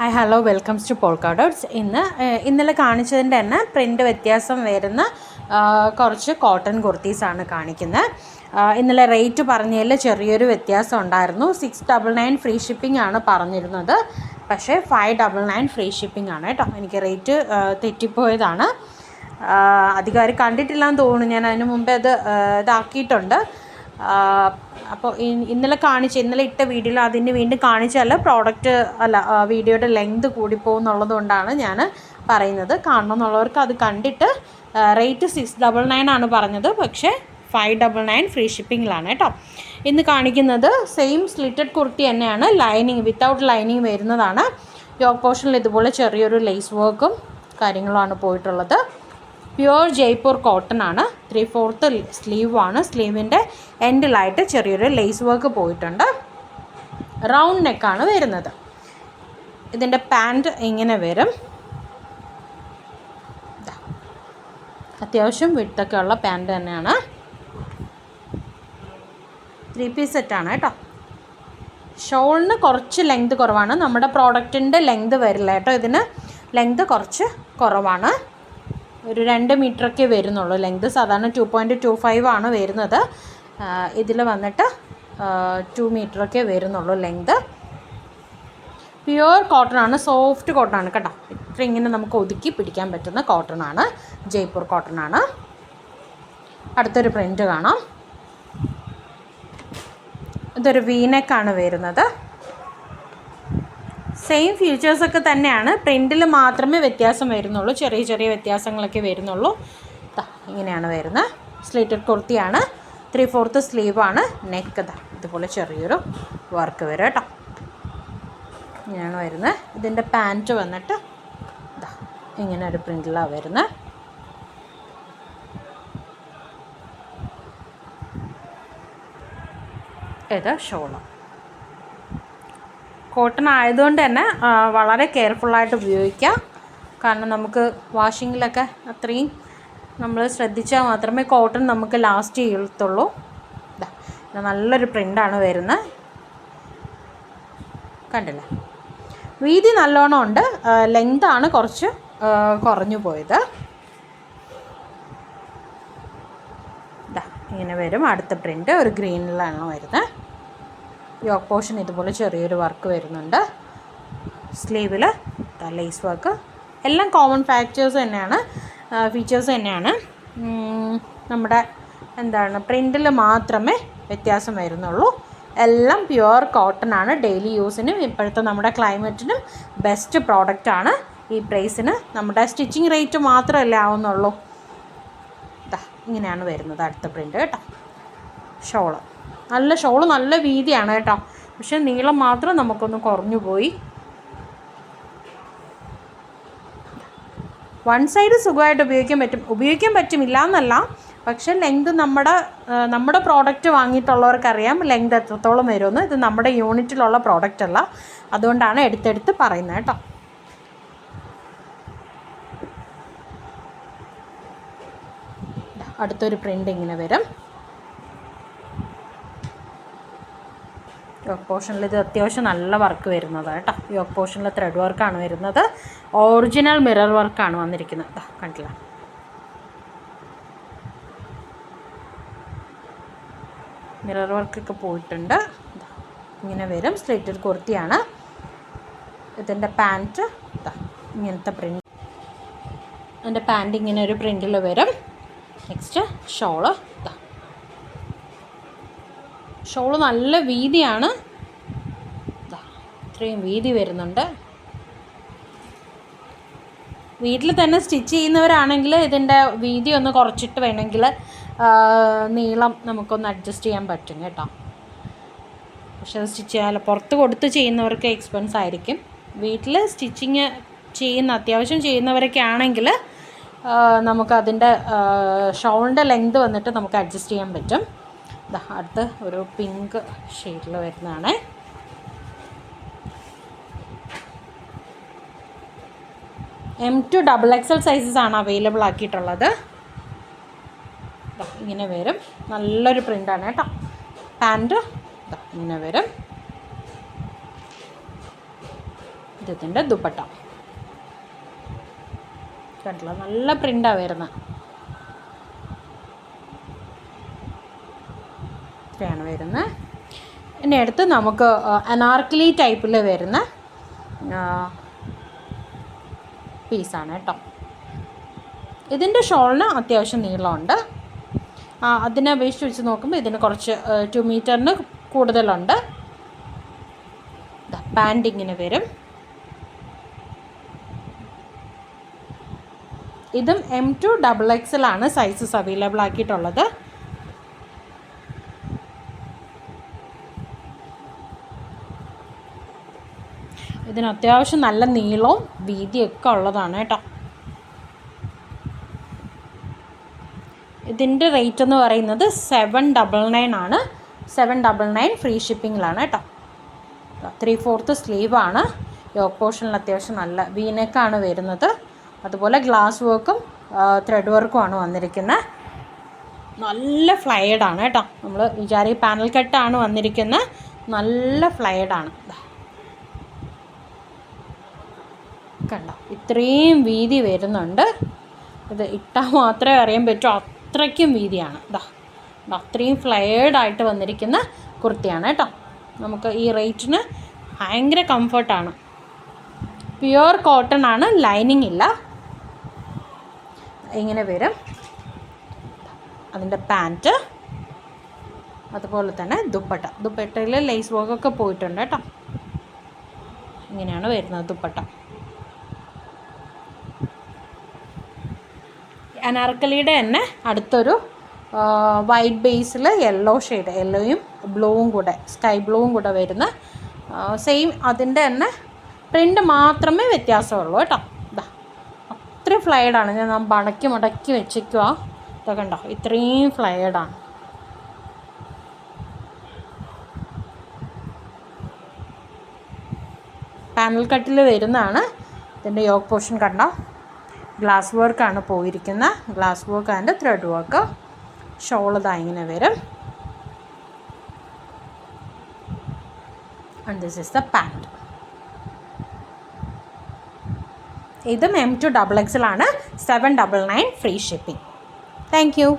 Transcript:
Hi hello welcomes to polka dots. ഇന്നലെ കാണിച്ചതിൻ്റെ തന്നെ പ്രിൻ്റ് വ്യത്യാസം വരുന്ന കുറച്ച് കോട്ടൺ കുർത്തീസാണ് കാണിക്കുന്നത്. ഇന്നലെ റേറ്റ് പറഞ്ഞതിൽ ചെറിയൊരു വ്യത്യാസം ഉണ്ടായിരുന്നു. 699 ഫ്രീ ഷിപ്പിംഗ് ആണ് പറഞ്ഞിരുന്നത്, പക്ഷേ 599 ഫ്രീ ഷിപ്പിംഗ് ആണ് കേട്ടോ. എനിക്ക് റേറ്റ് തെറ്റിപ്പോയതാണ്. അധികം കണ്ടിട്ടില്ലാന്ന് തോന്നുന്നു, ഞാൻ അതിന് മുമ്പേ അത് ഇതാക്കിയിട്ടുണ്ട്. അപ്പോൾ ഇന്നലെ ഇട്ട വീഡിയോയിൽ അതിന് വീണ്ടും കാണിച്ചാൽ പ്രോഡക്റ്റ് വീഡിയോയുടെ ലെങ്ത് കൂടിപ്പോകും എന്നുള്ളതുകൊണ്ടാണ് ഞാൻ പറയുന്നത്. കാണണം എന്നുള്ളവർക്ക് അത് കണ്ടിട്ട്. റേറ്റ് 699 ആണ് പറഞ്ഞത്, പക്ഷേ 599 ഫ്രീ ഷിപ്പിങ്ങിലാണ് കേട്ടോ. ഇന്ന് കാണിക്കുന്നത് സെയിം സ്ലിറ്റഡ് കുർത്തി തന്നെയാണ്, ലൈനിങ് വിത്തൗട്ട് ലൈനിങ് വരുന്നതാണ്. യോക്ക് പോർഷനിൽ ഇതുപോലെ ചെറിയൊരു ലേസ് വർക്കും കാര്യങ്ങളുമാണ് പോയിട്ടുള്ളത്. പ്യുവർ ജയ്പൂർ കോട്ടൺ ആണ്. 3/4 സ്ലീവാണ്. സ്ലീവിൻ്റെ എൻഡിലായിട്ട് ചെറിയൊരു ലേസ് വർക്ക് പോയിട്ടുണ്ട്. റൗണ്ട് നെക്കാണ് വരുന്നത്. ഇതിൻ്റെ പാൻറ്റ് ഇങ്ങനെ വരും. അത്യാവശ്യം വിഡ്ത്തൊക്കെ ഉള്ള പാൻറ്റ് തന്നെയാണ്. 3 പീസ് സെറ്റാണ് കേട്ടോ. ഷോളിന് കുറച്ച് ലെങ്ത് കുറവാണ്. നമ്മുടെ പ്രോഡക്റ്റിൻ്റെ ലെങ്ത് വരില്ല കേട്ടോ. ഇതിന് ലെങ്ത് കുറച്ച് കുറവാണ്. ഒരു 2 മീറ്ററൊക്കെ വരുന്നുള്ളൂ ലെങ്ത്. സാധാരണ 2.25 ആണ് വരുന്നത്. ഇതിൽ വന്നിട്ട് 2 മീറ്ററൊക്കെ വരുന്നുള്ളൂ ലെങ്ത്. പ്യുവർ കോട്ടൺ ആണ്, സോഫ്റ്റ് കോട്ടൺ ആണ് കേട്ടോ. ഇത്ര ഇങ്ങനെ നമുക്ക് ഒതുക്കി പിടിക്കാൻ പറ്റുന്ന കോട്ടൺ ആണ്, ജയ്പൂർ കോട്ടൺ ആണ്. അടുത്തൊരു പ്രിൻ്റ് കാണാം. ഇതൊരു വീനെക്കാണ് വരുന്നത്. സെയിം ഫീച്ചേഴ്സൊക്കെ തന്നെയാണ്, പ്രിൻറ്റിൽ മാത്രമേ വ്യത്യാസം വരുന്നുള്ളൂ. ചെറിയ ചെറിയ വ്യത്യാസങ്ങളൊക്കെ വരുന്നുള്ളൂ. ഇങ്ങനെയാണ് വരുന്നത്. സ്ലിറ്റഡ് കുർത്തിയാണ്. 3/4 സ്ലീവാണ്. നെക്ക് ഇതുപോലെ ചെറിയൊരു വർക്ക് വരും കേട്ടോ. ഇങ്ങനെയാണ് വരുന്നത്. ഇതിൻ്റെ പാൻറ്റ് വന്നിട്ട് ഇങ്ങനെ ഒരു പ്രിൻറ്റിലാണ് വരുന്നത്. ഇത് ഷോള്. കോട്ടൺ ആയതുകൊണ്ട് തന്നെ വളരെ കെയർഫുള്ളായിട്ട് ഉപയോഗിക്കാം. കാരണം നമുക്ക് വാഷിങ്ങിലൊക്കെ അത്രയും നമ്മൾ ശ്രദ്ധിച്ചാൽ മാത്രമേ കോട്ടൺ നമുക്ക് ലാസ്റ്റ് ചെയ്യത്തുള്ളൂ. നല്ലൊരു പ്രിൻ്റാണ് വരുന്നത്. കണ്ടില്ലേ, വീതി നല്ലോണം ഉണ്ട്. ലെങ്താണ് കുറച്ച് കുറഞ്ഞു പോയത്. ഇങ്ങനെ വരും. അടുത്ത പ്രിൻ്റ് ഒരു ഗ്രീനിലാണ് വരുന്നത്. യോക്ക് പോർഷൻ ഇതുപോലെ ചെറിയൊരു വർക്ക് വരുന്നുണ്ട്. സ്ലീവിൽ ലേസ് വർക്ക്. എല്ലാം കോമൺ ഫീച്ചേഴ്സ് തന്നെയാണ്. നമ്മുടെ പ്രിൻറ്റിൽ മാത്രമേ വ്യത്യാസം വരുന്നുള്ളൂ. എല്ലാം പ്യുവർ കോട്ടൺ ആണ്. ഡെയിലി യൂസിനും ഇപ്പോഴത്തെ നമ്മുടെ ക്ലൈമറ്റിനും ബെസ്റ്റ് പ്രോഡക്റ്റാണ്. ഈ പ്രൈസിന് നമ്മുടെ സ്റ്റിച്ചിങ് റേറ്റ് മാത്രമല്ലേ ആവുന്നുള്ളൂ. ഇങ്ങനെയാണ് വരുന്നത് അടുത്ത പ്രിൻ്റ് കേട്ടോ. ഷോള് നല്ല വീതിയാണ് കേട്ടോ. പക്ഷെ നീളം മാത്രം നമുക്കൊന്ന് കുറഞ്ഞു പോയി. വൺ സൈഡ് സുഖമായിട്ട് ഉപയോഗിക്കാൻ പറ്റുമില്ല എന്നല്ല, പക്ഷെ ലെങ്ത് നമ്മുടെ പ്രോഡക്റ്റ് വാങ്ങിയിട്ടുള്ളവർക്കറിയാം ലെങ്ത് എത്രത്തോളം വരുമെന്ന്. ഇത് നമ്മുടെ യൂണിറ്റിലുള്ള പ്രോഡക്റ്റ് അല്ല, അതുകൊണ്ടാണ് എടുത്തെടുത്ത് പറയുന്നത് കേട്ടോ. അടുത്തൊരു പ്രിൻ്റ് ഇങ്ങനെ വരും. യോക്ക് പോർഷനിൽ ഇത് അത്യാവശ്യം നല്ല വർക്ക് വരുന്നത് കേട്ടോ. യോക്ക് പോർഷനിൽ ത്രെഡ് വർക്കാണ് വരുന്നത്. ഒറിജിനൽ മിറർ വർക്കാണ് വന്നിരിക്കുന്നത്. കണ്ടില്ല, മിറർ വർക്കൊക്കെ പോയിട്ടുണ്ട്. ഇങ്ങനെ വരും. സ്ലിറ്റഡ് കുർത്തിയാണ്. ഇതിൻ്റെ പാൻറ്റ് ഇങ്ങനത്തെ പ്രിൻ്റ്. അതിൻ്റെ പാൻറ്റ് ഇങ്ങനെ ഒരു പ്രിൻ്റിൽ വരും. Next shawl. ഷോള് നല്ല വീതിയാണ്. ഇത്രയും വീതി വരുന്നുണ്ട്. വീട്ടിൽ തന്നെ സ്റ്റിച്ച് ചെയ്യുന്നവരാണെങ്കിൽ ഇതിൻ്റെ വീതി ഒന്ന് കുറച്ചിട്ട് വേണമെങ്കിൽ നീളം നമുക്കൊന്ന് അഡ്ജസ്റ്റ് ചെയ്യാൻ പറ്റും കേട്ടോ. പക്ഷെ അത് സ്റ്റിച്ച് ചെയ്യാൻ പുറത്ത് കൊടുത്ത് ചെയ്യുന്നവർക്ക് എക്സ്പെൻസ് ആയിരിക്കും. വീട്ടിൽ സ്റ്റിച്ചിങ് അത്യാവശ്യം ചെയ്യുന്നവരൊക്കെ ആണെങ്കിൽ നമുക്കതിൻ്റെ ഷോളിൻ്റെ ലെങ്ത് വന്നിട്ട് നമുക്ക് അഡ്ജസ്റ്റ് ചെയ്യാൻ പറ്റും. അടുത്ത് ഒരു പിങ്ക് ഷെയ്ഡിൽ വരുന്നതാണ്. M2 XXL സൈസസ് ആണ് അവൈലബിൾ ആക്കിയിട്ടുള്ളത്. ഇങ്ങനെ വരും. നല്ലൊരു പ്രിൻ്റാണ് കേട്ടോ. പാൻറ്റ് ഇങ്ങനെ വരും. ഇതിൻ്റെ ദുപ്പട്ട കണ്ടില്ല, നല്ല പ്രിൻ്റാണ് വരുന്നത്. ഇത്രയാണ് വരുന്നത്. ഇനി അടുത്ത് നമുക്ക് അനാർക്കലി ടൈപ്പിൽ വരുന്ന പീസാണ് കേട്ടോ. ഇതിൻ്റെ ഷോളിന് അത്യാവശ്യം നീളമുണ്ട്. അതിനെ അപേക്ഷിച്ച് വെച്ച് നോക്കുമ്പോൾ ഇതിന് കുറച്ച് 2 മീറ്ററിന് കൂടുതലുണ്ട്. പാൻറ് ഇങ്ങനെ വരും. ഇതും M2 XXL ആണ് സൈസസ് അവൈലബിൾ ആക്കിയിട്ടുള്ളത്. ഇതിന് അത്യാവശ്യം നല്ല നീളവും വീതിയൊക്കെ ഉള്ളതാണ് കേട്ടോ. ഇതിൻ്റെ റേറ്റ് എന്ന് പറയുന്നത് 799 ആണ്. 799 ഫ്രീ ഷിപ്പിങ്ങിലാണ് കേട്ടോ. 3/4 സ്ലീവാണ്. യോക്ക് പോർഷനിൽ അത്യാവശ്യം നല്ല വീനെക്കാണ് വരുന്നത്. അതുപോലെ ഗ്ലാസ് വർക്കും ത്രെഡ് വർക്കുമാണ് വന്നിരിക്കുന്നത്. നല്ല ഫ്ലൈഡാണ് കേട്ടോ. നമ്മൾ പാനൽ കട്ടാണ് വന്നിരിക്കുന്നത്. നല്ല ഫ്ലൈഡാണ്. കണ്ടോ, ഇത്രയും വീതി വരുന്നുണ്ട്. ഇത് ഇട്ടാൽ മാത്രമേ അറിയാൻ പറ്റൂ, അത്രയ്ക്കും വീതിയാണ്. അത്രയും ഫ്ലയേർഡായിട്ട് വന്നിരിക്കുന്ന കുർത്തിയാണ് കേട്ടോ. നമുക്ക് ഈ റേറ്റിന് ഭയങ്കര കംഫർട്ടാണ്. പ്യുവർ കോട്ടൺ ആണ്, ലൈനിങ് ഇല്ല. ഇങ്ങനെ വരും അതിൻ്റെ പാൻറ്റ്. അതുപോലെ തന്നെ ദുപ്പട്ടയിൽ ലേസ് വർക്കൊക്കെ പോയിട്ടുണ്ട് കേട്ടോ. ഇങ്ങനെയാണ് വരുന്നത് ദുപ്പട്ട. അനാർക്കലിയുടെ തന്നെ അടുത്തൊരു വൈറ്റ് ബേസിൽ യെല്ലോ ഷെയ്ഡ്, യെല്ലോയും ബ്ലൂവും കൂടെ, സ്കൈ ബ്ലൂവും കൂടെ വരുന്ന സെയിം അതിൻ്റെ തന്നെ പ്രിൻ്റ് മാത്രമേ വ്യത്യാസമുള്ളൂ കേട്ടോ. അത്രയും ഫ്ലൈഡാണ്. ഞാൻ മടക്കി വെച്ചിരിക്കുക. ഇതൊക്കെ ഉണ്ടോ, ഇത്രയും ഫ്ലൈഡാണ്. പാനൽ കട്ടിൽ വരുന്നതാണ്. ഇതിൻ്റെ യോക്ക് പോർഷൻ കണ്ടോ, ഗ്ലാസ് വർക്കാണ് പോയിരിക്കുന്നത്. Glass work and thread work. Shawl ഇതാ ഇങ്ങനെ വരും. And this is the pant. ഇതും M2 XXL ആണ്. 799 ഫ്രീ ഷിപ്പിംഗ്. Thank you.